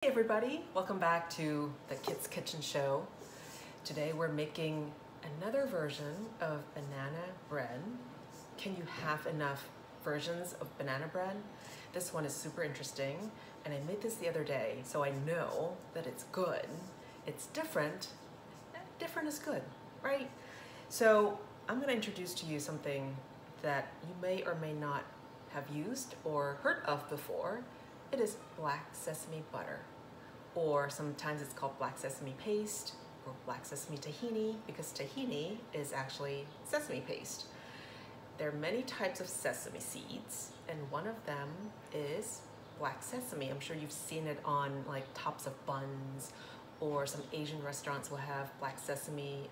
Hey everybody, welcome back to the Kids Kitchen Show. Today we're making another version of banana bread. Can you have enough versions of banana bread? This one is super interesting and I made this the other day, so I know that it's good. It's different. Different is good, right? So I'm going to introduce to you something that you may or may not have used or heard of before. It is black sesame butter, or sometimes it's called black sesame paste or black sesame tahini, because tahini is actually sesame paste. There are many types of sesame seeds, and one of them is black sesame. I'm sure you've seen it on like tops of buns, or some Asian restaurants will have black sesame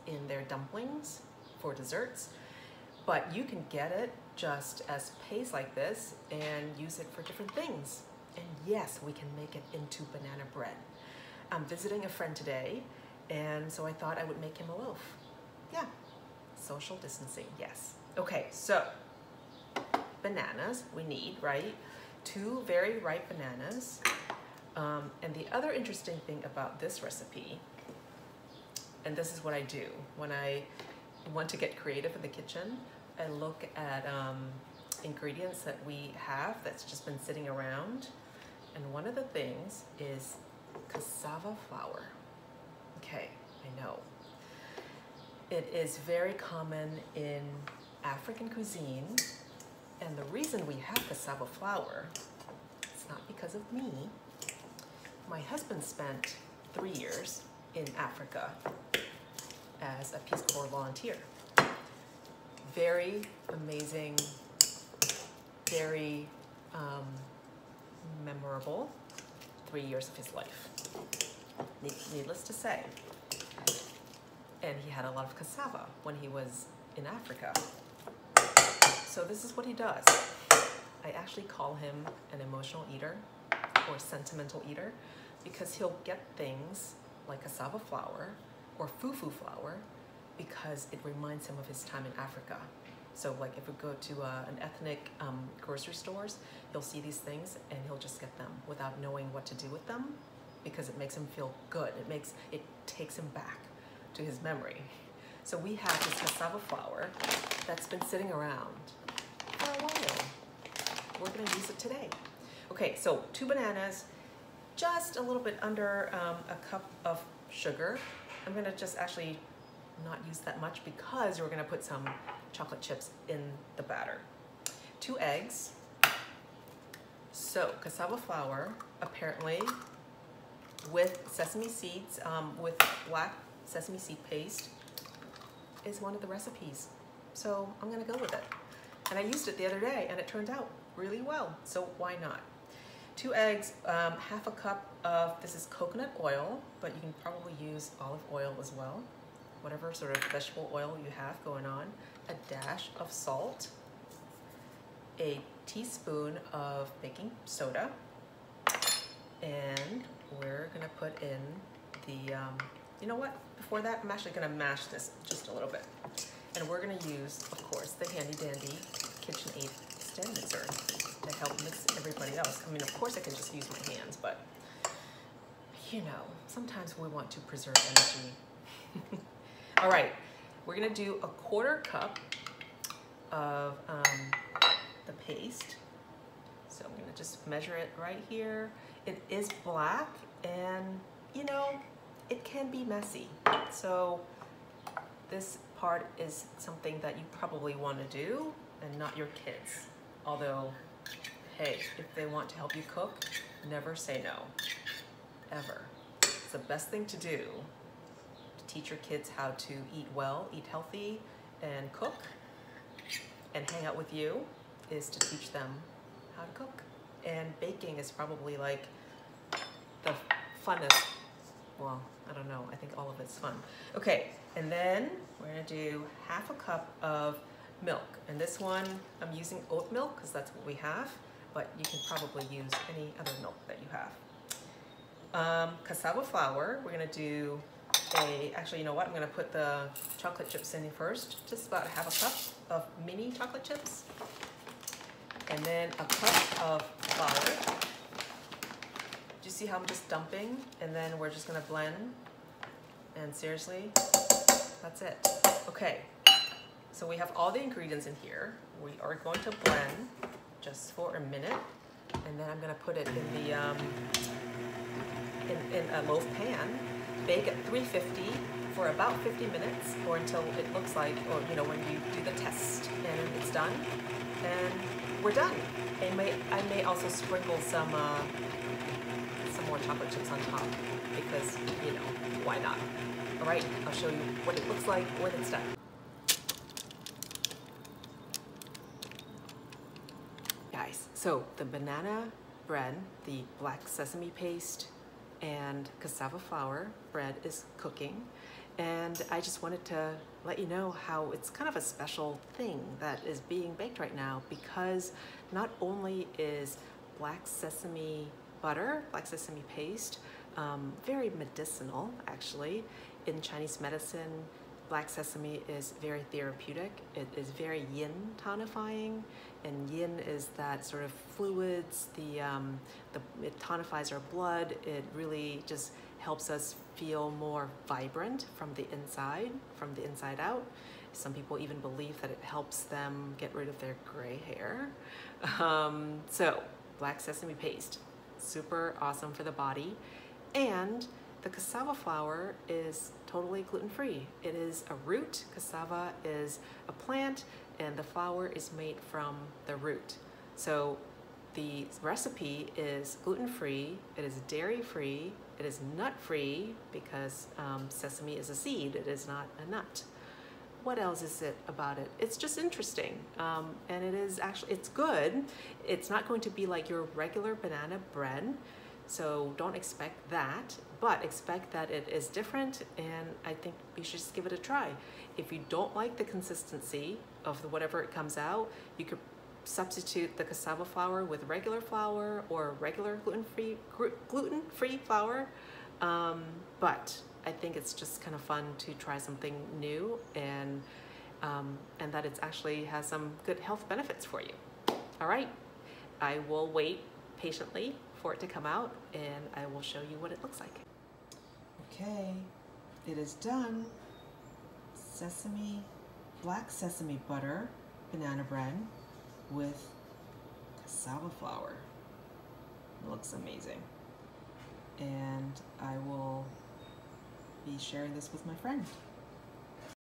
in their dumplings for desserts. But you can get it just as paste like this and use it for different things. And yes, we can make it into banana bread. I'm visiting a friend today, and so I thought I would make him a loaf. Yeah, social distancing, yes. Okay, so bananas we need, right? 2 very ripe bananas. And the other interesting thing about this recipe, and this is what I do when I want to get creative in the kitchen, I look at ingredients that we have that's just been sitting around, and one of the things is cassava flour. Okay, I know. It is very common in African cuisine, and the reason we have cassava flour, it's not because of me. My husband spent 3 years in Africa as a Peace Corps volunteer. Very amazing, very memorable 3 years of his life, needless to say. And he had a lot of cassava when he was in Africa. So this is what he does. I actually call him an emotional eater or sentimental eater, because he'll get things like cassava flour or fufu flour because it reminds him of his time in Africa. So like if we go to an ethnic grocery stores, he'll see these things and he'll just get them without knowing what to do with them, because it makes him feel good. It takes him back to his memory. So we have this cassava flour that's been sitting around for a while. We're gonna use it today. Okay, so 2 bananas, just a little bit under a cup of sugar. I'm gonna just actually not use that much because we're gonna put some chocolate chips in the batter. 2 eggs. So cassava flour, apparently with sesame seeds, with black sesame seed paste, is one of the recipes. So I'm gonna go with it. And I used it the other day and it turned out really well, so why not? 2 eggs, half a cup of, this is coconut oil, but you can probably use olive oil as well. Whatever sort of vegetable oil you have going on. A dash of salt. A teaspoon of baking soda. And we're gonna put in the, you know what? Before that, I'm actually gonna mash this just a little bit. And we're gonna use, of course, the handy dandy KitchenAid stand mixer to help mix everybody else. I mean, of course I can just use my hands, but you know, sometimes we want to preserve energy. All right, we're gonna do a 1/4 cup of the paste. So I'm gonna just measure it right here. It is black, and you know, it can be messy. So this part is something that you probably wanna do and not your kids. Although, hey, if they want to help you cook, never say no, ever. It's the best thing to do. Teach your kids how to eat well, eat healthy, and cook, and hang out with you, is to teach them how to cook. And baking is probably like the funnest, well, I don't know, I think all of it's fun. Okay, and then we're gonna do half a cup of milk. And this one, I'm using oat milk because that's what we have, but you can probably use any other milk that you have. Cassava flour, we're gonna do actually, you know what? I'm gonna put the chocolate chips in first, just about half a cup of mini chocolate chips. And then a cup of flour. you see how I'm just dumping and then we're just gonna blend? And seriously, that's it. Okay, so we have all the ingredients in here. We are going to blend just for a minute, and then I'm gonna put it in the in a loaf pan, bake at 350 for about 50 minutes, or until it looks like, or you know, when you do the test and it's done, and we're done. I may also sprinkle some more chocolate chips on top, because, you know, why not? All right, I'll show you what it looks like when it's done. Guys, so the banana bread, the black sesame paste, and cassava flour bread is cooking. And I just wanted to let you know how it's kind of a special thing that is being baked right now, because not only is black sesame butter, black sesame paste, very medicinal actually. In Chinese medicine, black sesame is very therapeutic. It is very yin tonifying, and yin is that sort of fluids, it tonifies our blood. It really just helps us feel more vibrant from the inside out. Some people even believe that it helps them get rid of their gray hair. So black sesame paste, super awesome for the body. And the cassava flour is totally gluten-free. It is a root. Cassava is a plant, and the flour is made from the root. So the recipe is gluten-free, it is dairy-free, it is nut-free, because sesame is a seed, it is not a nut. What else is it about it? It's just interesting, and it is actually, it's good. It's not going to be like your regular banana bread, so don't expect that, but expect that it is different, and I think you should just give it a try. If you don't like the consistency of whatever it comes out, you could substitute the cassava flour with regular flour or regular gluten-free flour, but I think it's just kind of fun to try something new, and that it actually has some good health benefits for you. All right, I will wait patiently for it to come out, and I will show you what it looks like. Okay, it is done. Black sesame butter banana bread with cassava flour. It looks amazing. And I will be sharing this with my friend.